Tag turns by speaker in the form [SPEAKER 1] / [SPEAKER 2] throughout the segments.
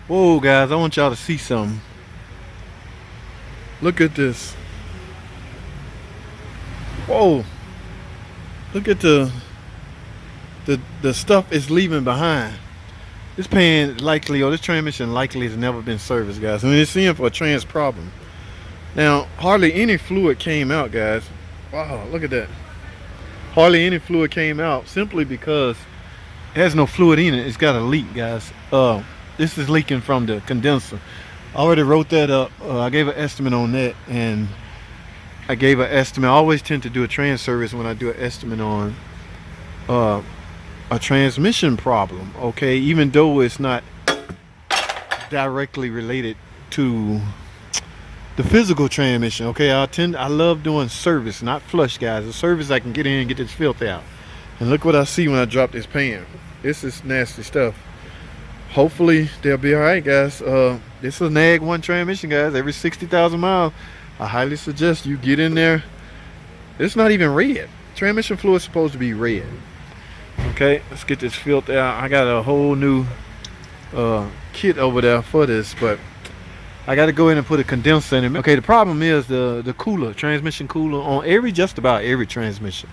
[SPEAKER 1] Whoa, guys, I want y'all to see something. Look at this. Whoa. Look at the stuff it's leaving behind. This pan likely, or this transmission likely has never been serviced, guys. I mean, it's seeing for a trans problem. Now, hardly any fluid came out, guys. Wow, look at that. Hardly any fluid came out simply because it has no fluid in it. It's got a leak, guys. This is leaking from the condenser. I already wrote that up. I gave an estimate on that, and I gave an estimate. I always tend to do a trans service when I do an estimate on a transmission problem. Okay, even though it's not directly related to the physical transmission. Okay, I love doing service, not flush, guys. The service I can get in and get this filter out. And look what I see when I drop this pan. This is nasty stuff. Hopefully they'll be all right, guys. This is a Nag 1 transmission, guys. Every 60,000 miles, I highly suggest you get in there. It's not even red. Transmission fluid is supposed to be red. Okay, let's get this filter out. I got a whole new kit over there for this, but I got to go in and put a condenser in it. Okay, the problem is the cooler, transmission cooler on just about every transmission.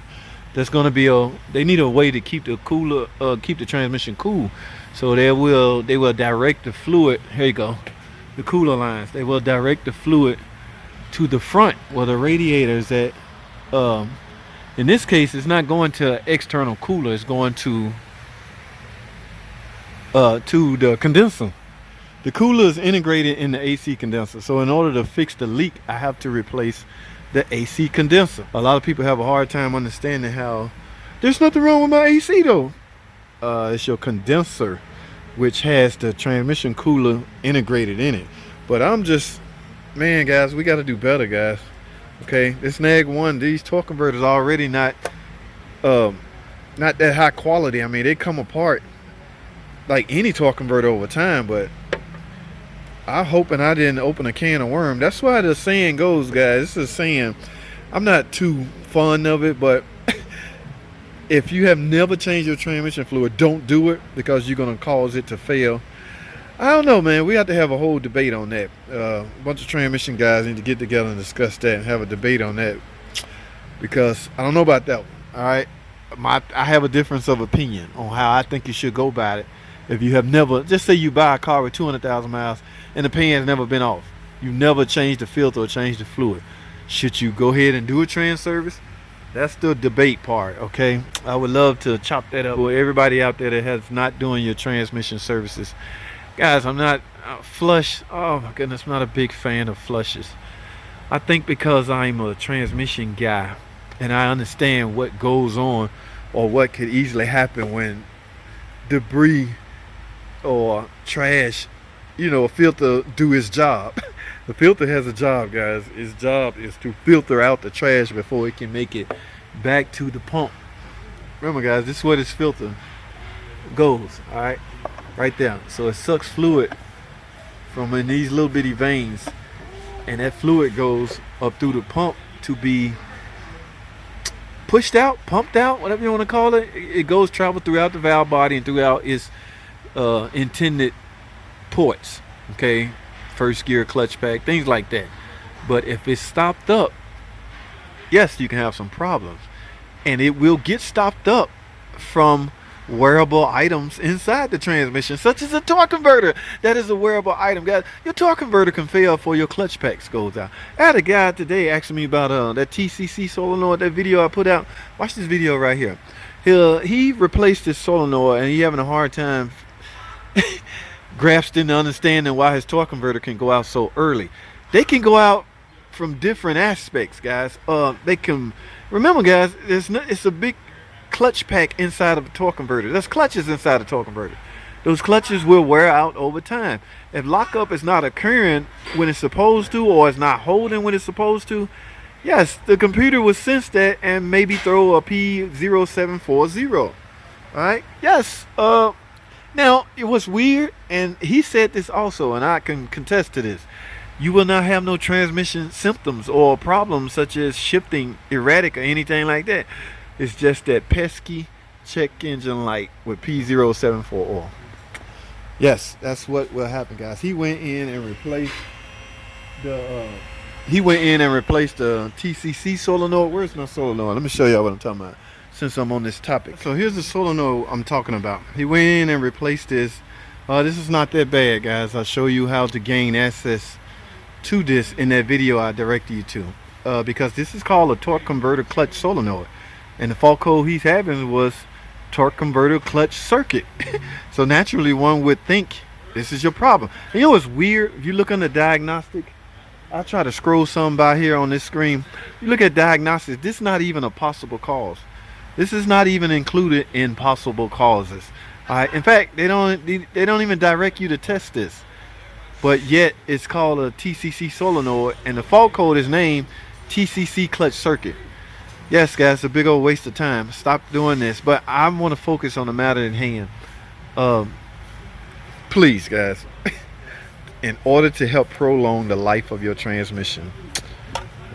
[SPEAKER 1] There's going to be they need a way to keep the cooler, keep the transmission cool. So they will direct the fluid. Here you go, the cooler lines. They will direct the fluid to the front where the radiator is at. In this case, it's not going to an external cooler. It's going to the condenser. The cooler is integrated in the AC condenser. So in order to fix the leak, I have to replace the AC condenser. A lot of people have a hard time understanding how there's nothing wrong with my AC though. It's your condenser, which has the transmission cooler integrated in it. But man, guys, we got to do better, guys. Okay, this Nag 1, these torque converters are already not that high quality. I mean, they come apart like any torque converter over time, but I'm hoping I didn't open a can of worm. That's why the saying goes, guys. This is a saying. I'm not too fond of it, but if you have never changed your transmission fluid, don't do it because you're going to cause it to fail. I don't know, man. We have to have a whole debate on that. A bunch of transmission guys need to get together and discuss that and have a debate on that because I don't know about that one. All right, I have a difference of opinion on how I think you should go about it. If you have never, just say you buy a car with 200,000 miles and the pan's never been off, you never changed the filter or changed the fluid, should you go ahead and do a trans service? That's the debate part. Okay, I would love to chop that up for everybody out there that has not doing your transmission services. Guys, I'm not flush. Oh my goodness, I'm not a big fan of flushes. I think because I'm a transmission guy and I understand what goes on or what could easily happen when debris or trash, a filter do its job. The filter has a job, guys. Its job is to filter out the trash before it can make it back to the pump. Remember, guys, this is where this filter goes. All right, right there. So it sucks fluid from in these little bitty veins, and that fluid goes up through the pump to be pushed out, pumped out, whatever you want to call it. It goes travel throughout the valve body and throughout its intended ports. Okay, first gear, clutch pack, things like that. But if it's stopped up, yes, you can have some problems, and it will get stopped up from wearable items inside the transmission, such as a torque converter. That is a wearable item, guys. Your torque converter can fail before your clutch packs goes out. I had a guy today asking me about that TCC solenoid, that video I put out. Watch this video right here. He replaced his solenoid and he having a hard time grasping and understanding why his torque converter can go out so early. They can go out from different aspects, guys. They can, remember, guys, it's a big clutch pack inside of a torque converter. There's clutches inside a torque converter. Those clutches will wear out over time. If lockup is not occurring when it's supposed to, or it's not holding when it's supposed to, yes, the computer will sense that and maybe throw a P0740. All right? Yes. Now, it was weird, and he said this also, and I can contest to this. You will not have no transmission symptoms or problems such as shifting erratic or anything like that. It's just that pesky check engine light with P0740. Yes, that's what will happen, guys. He went in and replaced the TCC solenoid. Where's my solenoid? Let me show y'all what I'm talking about since I'm on this topic. So here's the solenoid I'm talking about. He went in and replaced this. This is not that bad, guys. I'll show you how to gain access to this in that video I directed you to, because this is called a torque converter clutch solenoid, and the fault code he's having was torque converter clutch circuit. So naturally one would think this is your problem. And you know what's weird? If you look on the diagnostic, I'll try to scroll some by here on this screen. You look at diagnostics, this is not even a possible cause. This is not even included in possible causes. In fact, they don't even direct you to test this. But yet it's called a TCC solenoid, and the fault code is named TCC clutch circuit. Yes, guys, it's a big old waste of time. Stop doing this. But I want to focus on the matter at hand. Please, guys, in order to help prolong the life of your transmission,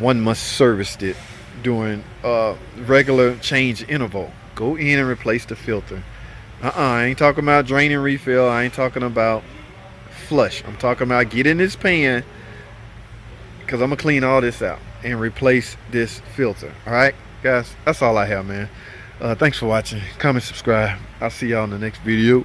[SPEAKER 1] one must service it during regular change interval. Go in and replace the filter. I ain't talking about drain and refill. I ain't talking about flush. I'm talking about get in this pan, because I'm gonna clean all this out and replace this filter. All right, guys, that's all I have, man. Thanks for watching. Comment, subscribe. I'll see y'all in the next video.